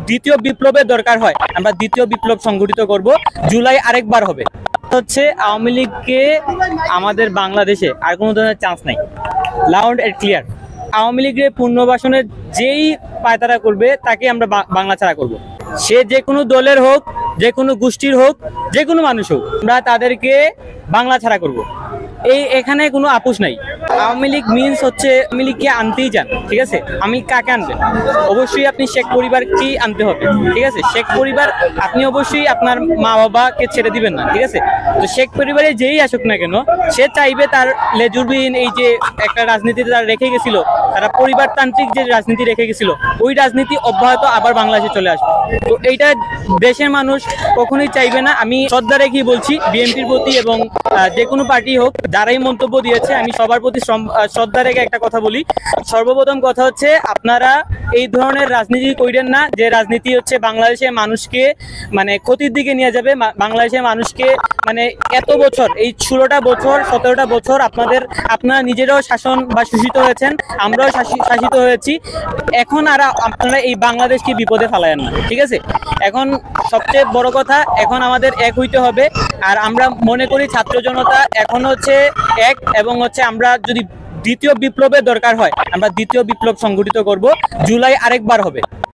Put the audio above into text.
দ্বিতীয় বিপ্লবের দরকার হয় আমরা দ্বিতীয় বিপ্লব সংগঠিত করব। জুলাই আরেকবার হবে। হচ্ছে আওয়ামী লীগকে আমাদের বাংলাদেশে আর কোনো ধরনের চান্স নাই, লাউড এন্ড ক্লিয়ার। আওয়ামী লীগের পুনর্বাসনের যেই পায়তারা করবে তাকে আমরা বাংলা ছাড়া করব। সে যে কোনো দলের হোক, যে কোনো গোষ্ঠীর হোক, যে কোনো মানুষ হোক, আমরা তাদেরকে বাংলা ছাড়া করব। এখানে কোনো আপোষ নাই। আওয়ামী লীগ মিনস হচ্ছে আওয়ামী লীগকে আনতেই চান, ঠিক আছে। আমি কাকে আনবেন? অবশ্যই আপনি শেখ পরিবারকেই আনতে হবে, ঠিক আছে। শেখ পরিবার, আপনি অবশ্যই আপনার মা বাবাকে ছেড়ে দিবেন না, ঠিক আছে। তো শেখ পরিবারে যেই আসুক না কেন, সে চাইবে তার লেজুরবিহীন এই যে একটা রাজনীতিতে তারা রেখে গেছিল, তারা পরিবারতান্ত্রিক যে রাজনীতি রেখে গেছিল, ওই রাজনীতি অব্যাহত আবার বাংলাদেশে চলে আসবে। তো এইটা দেশের মানুষ কখনোই চাইবে না। আমি শ্রদ্ধা রেখেই বলছি বিএনপির প্রতি, এবং যে কোনো পার্টি হোক যারাই মন্তব্য দিয়েছে, আমি সবার প্রতি শ্রদ্ধা রেখে একটা কথা বলি। সর্বপ্রথম কথা হচ্ছে, আপনারা এই ধরনের রাজনীতি করেন না যে রাজনীতি হচ্ছে বাংলাদেশের মানুষকে মানে ক্ষতির দিকে নিয়ে যাবে। বাংলাদেশের মানুষকে মানে এত বছর, এই 16টা বছর 17টা বছর আপনারা নিজেরাও শাসন বা শোষিত হয়েছেন, আমরাও শাসিত হয়েছি। এখন আর আপনারা এই বাংলাদেশকে বিপদে ফেলায়েন না, ঠিক আছে। এখন সবচেয়ে বড় কথা, এখন আমাদের এক হইতে হবে। আর আমরা মনে করি ছাত্র জনতা এখন হচ্ছে এক, এবং হচ্ছে আমরা যদি দ্বিতীয় বিপ্লবের দরকার হয় আমরা দ্বিতীয় বিপ্লব সংগঠিত করব। জুলাই আরেকবার হবে।